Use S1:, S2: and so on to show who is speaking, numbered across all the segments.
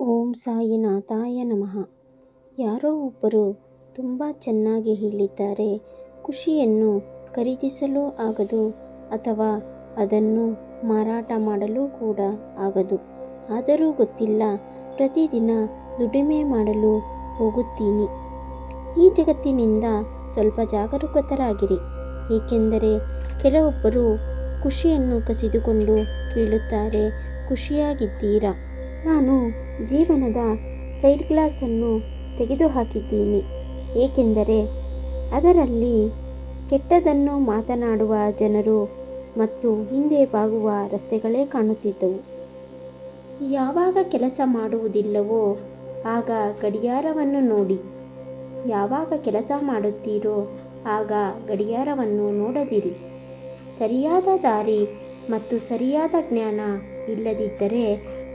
S1: ಓಂ ಸಾಯಿನಾಥಾಯ ನಮಃ. ಯಾರೋ ಒಬ್ಬರು ತುಂಬ ಚೆನ್ನಾಗಿ ಹೇಳಿದ್ದಾರೆ, ಖುಷಿಯನ್ನು ಖರೀದಿಸಲು ಆಗದು ಅಥವಾ ಅದನ್ನು ಮಾರಾಟ ಮಾಡಲು ಕೂಡ ಆಗದು. ಆದರೂ ಗೊತ್ತಿಲ್ಲ, ಪ್ರತಿದಿನ ದುಡಿಮೆ ಮಾಡಲು ಹೋಗುತ್ತೀನಿ. ಈ ಜಗತ್ತಿನಿಂದ ಸ್ವಲ್ಪ ಜಾಗರೂಕರಾಗಿರಿ, ಏಕೆಂದರೆ ಕೆಲವೊಬ್ಬರು ಖುಷಿಯನ್ನು ಕಸಿದುಕೊಂಡು ಕೇಳುತ್ತಾರೆ, ಖುಷಿಯಾಗಿದ್ದೀರಾ? ನಾನು ಜೀವನದ ಸೈಡ್ ಗ್ಲಾಸನ್ನು ತೆಗೆದುಹಾಕಿದ್ದೀನಿ, ಏಕೆಂದರೆ ಅದರಲ್ಲಿ ಕೆಟ್ಟದನ್ನು ಮಾತನಾಡುವ ಜನರು ಮತ್ತು ಹಿಂದೆ ಬಾಗುವ ರಸ್ತೆಗಳೇ ಕಾಣುತ್ತಿದ್ದವು. ಯಾವಾಗ ಕೆಲಸ ಮಾಡುವುದಿಲ್ಲವೋ ಆಗ ಗಡಿಯಾರವನ್ನು ನೋಡಿ, ಯಾವಾಗ ಕೆಲಸ ಮಾಡುತ್ತೀರೋ ಆಗ ಗಡಿಯಾರವನ್ನು ನೋಡದಿರಿ. ಸರಿಯಾದ ದಾರಿ ಮತ್ತು ಸರಿಯಾದ ಜ್ಞಾನ ಇಲ್ಲದಿದ್ದರೆ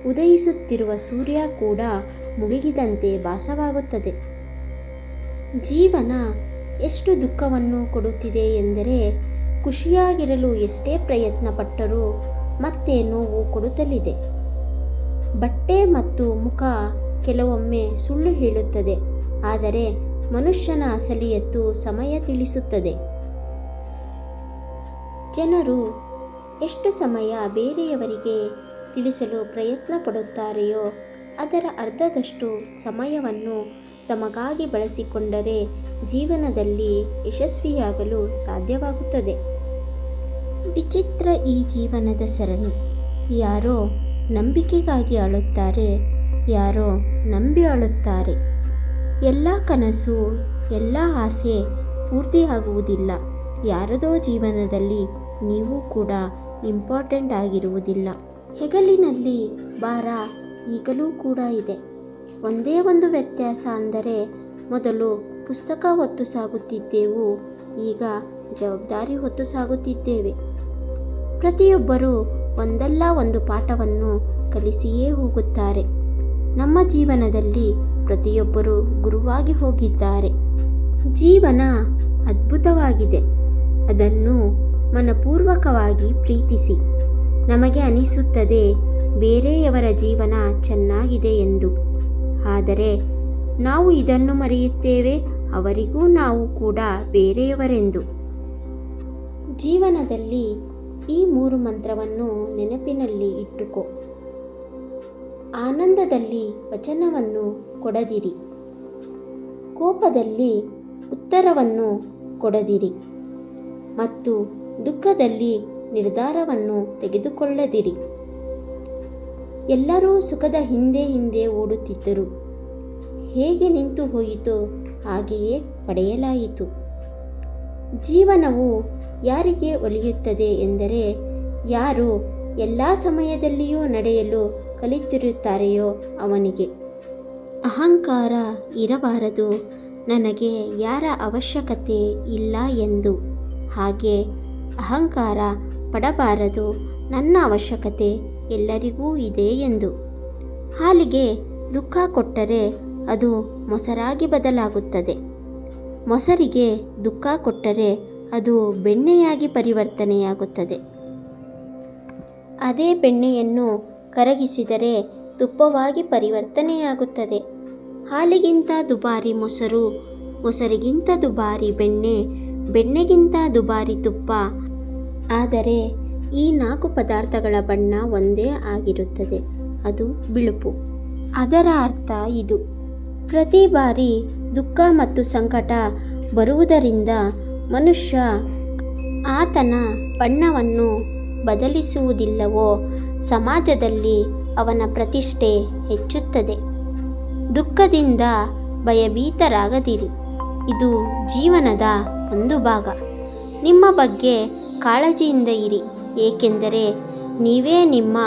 S1: ಉದಯಿಸುತ್ತಿರುವ ಸೂರ್ಯ ಕೂಡ ಮುಳುಗಿದಂತೆ ಭಾಸವಾಗುತ್ತದೆ. ಜೀವನ ಎಷ್ಟು ದುಃಖವನ್ನು ಕೊಡುತ್ತಿದೆ ಎಂದರೆ, ಖುಷಿಯಾಗಿರಲು ಎಷ್ಟೇ ಪ್ರಯತ್ನ ಪಟ್ಟರೂ ಮತ್ತೆ ನೋವು ಕೊಡುತ್ತಲಿದೆ. ಬಟ್ಟೆ ಮತ್ತು ಮುಖ ಕೆಲವೊಮ್ಮೆ ಸುಳ್ಳು ಹೇಳುತ್ತದೆ, ಆದರೆ ಮನುಷ್ಯನ ಅಸಲಿಯತ್ತು ಸಮಯ ತಿಳಿಸುತ್ತದೆ. ಜನರು ಎಷ್ಟು ಸಮಯ ಬೇರೆಯವರಿಗೆ ತಿಳಿಸಲು ಪ್ರಯತ್ನ ಪಡುತ್ತಾರೆಯೋ ಅದರ ಅರ್ಧದಷ್ಟು ಸಮಯವನ್ನು ತಮಗಾಗಿ ಬಳಸಿಕೊಂಡರೆ ಜೀವನದಲ್ಲಿ ಯಶಸ್ವಿಯಾಗಲು ಸಾಧ್ಯವಾಗುತ್ತದೆ. ವಿಚಿತ್ರ ಈ ಜೀವನದ ಸರಣಿ. ಯಾರೋ ನಂಬಿಕೆಗಾಗಿ ಅಳುತ್ತಾರೆ, ಯಾರೋ ನಂಬಿ ಅಳುತ್ತಾರೆ. ಎಲ್ಲ ಕನಸು, ಎಲ್ಲ ಆಸೆ ಪೂರ್ತಿಯಾಗುವುದಿಲ್ಲ. ಯಾರದೋ ಜೀವನದಲ್ಲಿ ನೀವು ಕೂಡ ಇಂಪಾರ್ಟೆಂಟ್ ಆಗಿರುವುದಿಲ್ಲ. ಹೆಗಲಿನಲ್ಲಿ ಭಾರ ಈಗಲೂ ಕೂಡ ಇದೆ. ಒಂದೇ ಒಂದು ವ್ಯತ್ಯಾಸ ಅಂದರೆ, ಮೊದಲು ಪುಸ್ತಕ ಹೊತ್ತು ಸಾಗುತ್ತಿದ್ದೆವು, ಈಗ ಜವಾಬ್ದಾರಿ ಹೊತ್ತು ಸಾಗುತ್ತಿದ್ದೇವೆ. ಪ್ರತಿಯೊಬ್ಬರೂ ಒಂದಲ್ಲ ಒಂದು ಪಾಠವನ್ನು ಕಲಿಸಿಯೇ ಹೋಗುತ್ತಾರೆ. ನಮ್ಮ ಜೀವನದಲ್ಲಿ ಪ್ರತಿಯೊಬ್ಬರೂ ಗುರುವಾಗಿ ಹೋಗಿದ್ದಾರೆ. ಜೀವನ ಅದ್ಭುತವಾಗಿದೆ, ಅದನ್ನು ಮನಪೂರ್ವಕವಾಗಿ ಪ್ರೀತಿಸಿ. ನಮಗೆ ಅನಿಸುತ್ತದೆ ಬೇರೆಯವರ ಜೀವನ ಚೆನ್ನಾಗಿದೆ ಎಂದು, ಆದರೆ ನಾವು ಇದನ್ನು ಮರೆಯುತ್ತೇವೆ, ಅವರಿಗೂ ನಾವು ಕೂಡ ಬೇರೆಯವರೆಂದು. ಜೀವನದಲ್ಲಿ ಈ 3 ಮಂತ್ರವನ್ನು ನೆನಪಿನಲ್ಲಿ ಇಟ್ಟುಕೋ. ಆನಂದದಲ್ಲಿ ವಚನವನ್ನು ಕೊಡದಿರಿ, ಕೋಪದಲ್ಲಿ ಉತ್ತರವನ್ನು ಕೊಡದಿರಿ ಮತ್ತು ದುಃಖದಲ್ಲಿ ನಿರ್ಧಾರವನ್ನು ತೆಗೆದುಕೊಳ್ಳದಿರಿ. ಎಲ್ಲರೂ ಸುಖದ ಹಿಂದೆ ಓಡುತ್ತಿದ್ದರು, ಹೇಗೆ ನಿಂತು ಹೋಯಿತೋ ಹಾಗೆಯೇ ಪಡೆಯಲಾಯಿತು. ಜೀವನವು ಯಾರಿಗೆ ಒಲಿಯುತ್ತದೆ ಎಂದರೆ, ಯಾರು ಎಲ್ಲ ಸಮಯದಲ್ಲಿಯೂ ನಡೆಯಲು ಕಲಿತಿರುತ್ತಾರೆಯೋ ಅವನಿಗೆ. ಅಹಂಕಾರ ಇರಬಾರದು, ನನಗೆ ಯಾರ ಅವಶ್ಯಕತೆ ಇಲ್ಲ ಎಂದು. ಹಾಗೆ ಅಹಂಕಾರ ಪಡಬಾರದು, ನನ್ನ ಅವಶ್ಯಕತೆ ಎಲ್ಲರಿಗೂ ಇದೆ ಎಂದು. ಹಾಲಿಗೆ ದುಃಖ ಕೊಟ್ಟರೆ ಅದು ಮೊಸರಾಗಿ ಬದಲಾಗುತ್ತದೆ. ಮೊಸರಿಗೆ ದುಃಖ ಕೊಟ್ಟರೆ ಅದು ಬೆಣ್ಣೆಯಾಗಿ ಪರಿವರ್ತನೆಯಾಗುತ್ತದೆ. ಅದೇ ಬೆಣ್ಣೆಯನ್ನು ಕರಗಿಸಿದರೆ ತುಪ್ಪವಾಗಿ ಪರಿವರ್ತನೆಯಾಗುತ್ತದೆ. ಹಾಲಿಗಿಂತ ದುಬಾರಿ ಮೊಸರು, ಮೊಸರಿಗಿಂತ ದುಬಾರಿ ಬೆಣ್ಣೆ, ಬೆಣ್ಣೆಗಿಂತ ದುಬಾರಿ ತುಪ್ಪ. ಆದರೆ ಈ 4 ಪದಾರ್ಥಗಳ ಬಣ್ಣ ಒಂದೇ ಆಗಿರುತ್ತದೆ, ಅದು ಬಿಳುಪು. ಅದರ ಅರ್ಥ ಇದು: ಪ್ರತಿ ಬಾರಿ ದುಃಖ ಮತ್ತು ಸಂಕಟ ಬರುವುದರಿಂದ ಮನುಷ್ಯ ಆತನ ಬಣ್ಣವನ್ನು ಬದಲಿಸುವುದಿಲ್ಲವೋ ಸಮಾಜದಲ್ಲಿ ಅವನ ಪ್ರತಿಷ್ಠೆ ಹೆಚ್ಚುತ್ತದೆ. ದುಃಖದಿಂದ ಭಯಭೀತರಾಗದಿರಿ, ಇದು ಜೀವನದ ಒಂದು ಭಾಗ. ನಿಮ್ಮ ಬಗ್ಗೆ ಕಾಳಜಿಯಿಂದ ಇರಿ, ಏಕೆಂದರೆ ನೀವೇ ನಿಮ್ಮ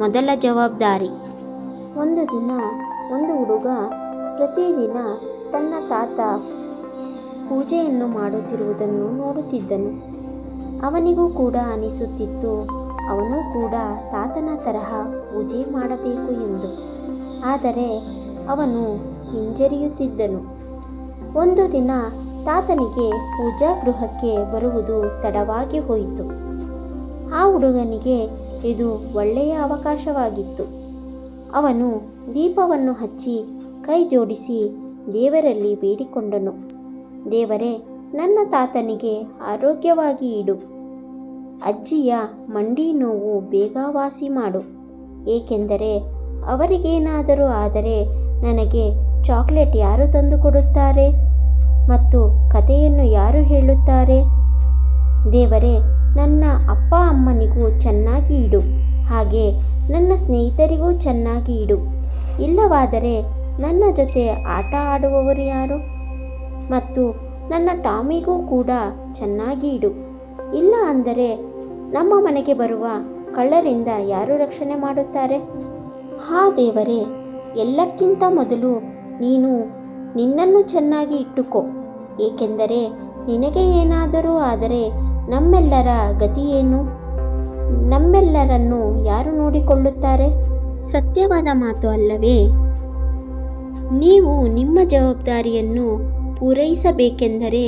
S1: ಮೊದಲ ಜವಾಬ್ದಾರಿ. ಒಂದು ದಿನ ಒಂದು ಹುಡುಗ ಪ್ರತಿದಿನ ತನ್ನ ತಾತ ಪೂಜೆಯನ್ನು ಮಾಡುತ್ತಿರುವುದನ್ನು ನೋಡುತ್ತಿದ್ದನು. ಅವನಿಗೂ ಕೂಡ ಅನಿಸುತ್ತಿತ್ತು, ಅವನು ಕೂಡ ತಾತನ ತರಹ ಪೂಜೆ ಮಾಡಬೇಕು ಎಂದು. ಆದರೆ ಅವನು ಹಿಂಜರಿಯುತ್ತಿದ್ದನು. ಒಂದು ದಿನ ತಾತನಿಗೆ ಪೂಜಾ ಗೃಹಕ್ಕೆ ಬರುವುದು ತಡವಾಗಿ ಹೋಯಿತು. ಆ ಹುಡುಗನಿಗೆ ಇದು ಒಳ್ಳೆಯ ಅವಕಾಶವಾಗಿತ್ತು. ಅವನು ದೀಪವನ್ನು ಹಚ್ಚಿ ಕೈ ಜೋಡಿಸಿ ದೇವರಲ್ಲಿ ಬೇಡಿಕೊಂಡನು. ದೇವರೇ, ನನ್ನ ತಾತನಿಗೆ ಆರೋಗ್ಯವಾಗಿ ಇಡು. ಅಜ್ಜಿಯ ಮಂಡಿ ನೋವು ಬೇಗ ವಾಸಿ ಮಾಡು. ಏಕೆಂದರೆ ಅವರಿಗೇನಾದರೂ ಆದರೆ ನನಗೆ ಚಾಕ್ಲೇಟ್ ಯಾರು ತಂದು ಕೊಡುತ್ತಾರೆ ಮತ್ತು ಕಥೆಯನ್ನು ಯಾರು ಹೇಳುತ್ತಾರೆ? ದೇವರೇ, ನನ್ನ ಅಪ್ಪ ಅಮ್ಮನಿಗೂ ಚೆನ್ನಾಗಿ ಇಡು. ಹಾಗೆ ನನ್ನ ಸ್ನೇಹಿತರಿಗೂ ಚೆನ್ನಾಗಿ ಇಡು. ಇಲ್ಲವಾದರೆ ನನ್ನ ಜೊತೆ ಆಟ ಆಡುವವರು ಯಾರು? ಮತ್ತು ನನ್ನ ಟಾಮಿಗೂ ಕೂಡ ಚೆನ್ನಾಗಿ ಇಡು. ಇಲ್ಲ ಅಂದರೆ ನಮ್ಮ ಮನೆಗೆ ಬರುವ ಕಳ್ಳರಿಂದ ಯಾರು ರಕ್ಷಣೆ ಮಾಡುತ್ತಾರೆ? ಹಾ ದೇವರೇ, ಎಲ್ಲಕ್ಕಿಂತ ಮೊದಲು ನೀನು ನಿನ್ನನ್ನು ಚೆನ್ನಾಗಿ ಇಟ್ಟುಕೋ. ಏಕೆಂದರೆ ನಿನಗೆ ಏನಾದರೂ ಆದರೆ ನಮ್ಮೆಲ್ಲರ ಗತಿ ಏನು? ನಮ್ಮೆಲ್ಲರನ್ನು ಯಾರು ನೋಡಿಕೊಳ್ಳುತ್ತಾರೆ? ಸತ್ಯವಾದ ಮಾತು ಅಲ್ಲವೇ? ನೀವು ನಿಮ್ಮ ಜವಾಬ್ದಾರಿಯನ್ನು ಪೂರೈಸಬೇಕೆಂದರೆ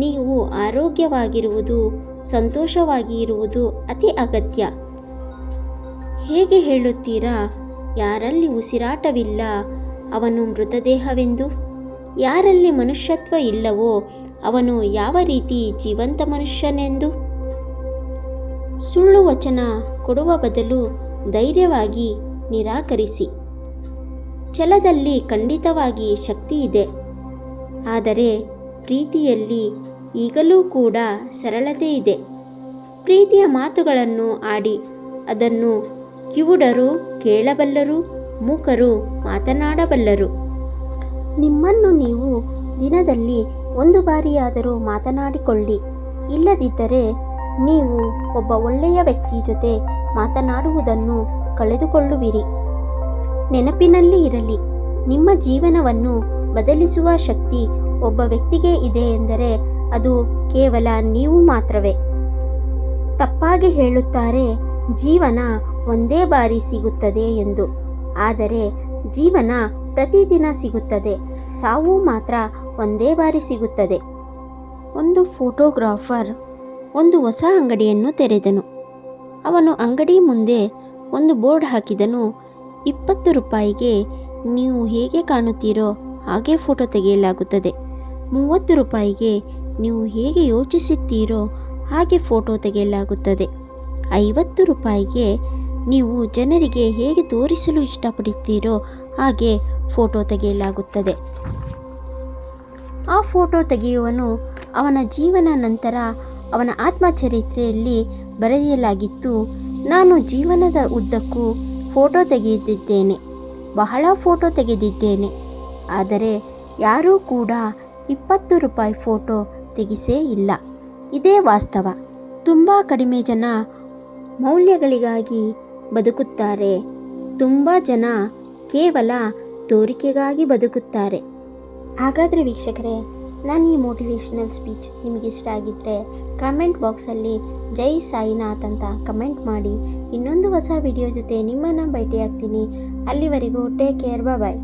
S1: ನೀವು ಆರೋಗ್ಯವಾಗಿರುವುದು, ಸಂತೋಷವಾಗಿ ಇರುವುದು ಅತಿ ಅಗತ್ಯ. ಹೇಗೆ ಹೇಳುತ್ತೀರಾ, ಯಾರಲ್ಲಿ ಉಸಿರಾಟವಿಲ್ಲ ಅವನು ಮೃತದೇಹವೆಂದು? ಯಾರಲ್ಲಿ ಮನುಷ್ಯತ್ವ ಇಲ್ಲವೋ ಅವನು ಯಾವ ರೀತಿ ಜೀವಂತ ಮನುಷ್ಯನೆಂದು? ಸುಳ್ಳು ವಚನ ಕೊಡುವ ಬದಲು ಧೈರ್ಯವಾಗಿ ನಿರಾಕರಿಸಿ. ಛಲದಲ್ಲಿ ಖಂಡಿತವಾಗಿ ಶಕ್ತಿ ಇದೆ, ಆದರೆ ಪ್ರೀತಿಯಲ್ಲಿ ಈಗಲೂ ಕೂಡ ಸರಳತೆ ಇದೆ. ಪ್ರೀತಿಯ ಮಾತುಗಳನ್ನು ಆಡಿ, ಅದನ್ನು ಕಿವುಡರು ಕೇಳಬಲ್ಲರು, ಮೂಕರು ಮಾತನಾಡಬಲ್ಲರು. ನಿಮ್ಮನ್ನು ನೀವು ದಿನದಲ್ಲಿ 1 ಬಾರಿಯಾದರೂ ಮಾತನಾಡಿಕೊಳ್ಳಿ. ಇಲ್ಲದಿದ್ದರೆ ನೀವು ಒಬ್ಬ ಒಳ್ಳೆಯ ವ್ಯಕ್ತಿ ಜೊತೆ ಮಾತನಾಡುವುದನ್ನು ಕಳೆದುಕೊಳ್ಳುವಿರಿ. ನೆನಪಿನಲ್ಲಿ ಇರಲಿ, ನಿಮ್ಮ ಜೀವನವನ್ನು ಬದಲಿಸುವ ಶಕ್ತಿ ಒಬ್ಬ ವ್ಯಕ್ತಿಗೆ ಇದೆ ಎಂದರೆ ಅದು ಕೇವಲ ನೀವು ಮಾತ್ರವೇ. ತಪ್ಪಾಗಿ ಹೇಳುತ್ತಾರೆ, ಜೀವನ ಒಂದೇ ಬಾರಿ ಸಿಗುತ್ತದೆ ಎಂದು. ಆದರೆ ಜೀವನ ಪ್ರತಿದಿನ ಸಿಗುತ್ತದೆ, ಸಾವು ಮಾತ್ರ ಒಂದೇ ಬಾರಿ ಸಿಗುತ್ತದೆ. ಒಂದು ಫೋಟೋಗ್ರಾಫರ್ ಒಂದು ಹೊಸ ಅಂಗಡಿಯನ್ನು ತೆರೆದನು. ಅವನು ಅಂಗಡಿ ಮುಂದೆ ಒಂದು ಬೋರ್ಡ್ ಹಾಕಿದನು. 20 ರೂಪಾಯಿಗೆ ನೀವು ಹೇಗೆ ಕಾಣುತ್ತೀರೋ ಹಾಗೆ ಫೋಟೋ ತೆಗೆಯಲಾಗುತ್ತದೆ. 30 ರೂಪಾಯಿಗೆ ನೀವು ಹೇಗೆ ಯೋಚಿಸುತ್ತೀರೋ ಹಾಗೆ ಫೋಟೋ ತೆಗೆಯಲಾಗುತ್ತದೆ. 50 ರೂಪಾಯಿಗೆ ನೀವು ಜನರಿಗೆ ಹೇಗೆ ತೋರಿಸಲು ಇಷ್ಟಪಡುತ್ತೀರೋ ಹಾಗೆ ಫೋಟೋ ತೆಗೆಯಲಾಗುತ್ತದೆ. ಆ ಫೋಟೋ ತೆಗೆಯುವನು ಅವನ ಜೀವನ ನಂತರ ಅವನ ಆತ್ಮಚರಿತ್ರೆಯಲ್ಲಿ ಬರೆಯಲಾಗಿತ್ತು. ನಾನು ಜೀವನದ ಉದ್ದಕ್ಕೂ ಫೋಟೋ ತೆಗೆದಿದ್ದೇನೆ, ಬಹಳ ಫೋಟೋ ತೆಗೆದಿದ್ದೇನೆ, ಆದರೆ ಯಾರೂ ಕೂಡ 20 ರೂಪಾಯಿ ಫೋಟೋ ತೆಗೆಸೇ ಇಲ್ಲ. ಇದೇ ವಾಸ್ತವ. ತುಂಬ ಕಡಿಮೆ ಜನ ಮೌಲ್ಯಗಳಿಗಾಗಿ ಬದುಕುತ್ತಾರೆ. ತುಂಬ ಜನ ಕೇವಲ ತೋರಿಕೆಗಾಗಿ ಬದುಕುತ್ತಾರೆ. ಹಾಗಾದರೆ ವೀಕ್ಷಕರೇ, ನಾನು ಈ ಮೋಟಿವೇಶ್ನಲ್ ಸ್ಪೀಚ್ ನಿಮಗೆ ಇಷ್ಟ ಆಗಿದ್ದರೆ ಕಮೆಂಟ್ ಬಾಕ್ಸಲ್ಲಿ ಜೈ ಸಾಯಿನಾಥ್ ಅಂತ ಕಮೆಂಟ್ ಮಾಡಿ. ಇನ್ನೊಂದು ಹೊಸ ವಿಡಿಯೋ ಜೊತೆ ನಿಮ್ಮನ್ನು ಭೇಟಿಯಾಗ್ತೀನಿ. ಅಲ್ಲಿವರೆಗೂ ಟೇಕ್ ಕೇರ್, ಬಾಯ್.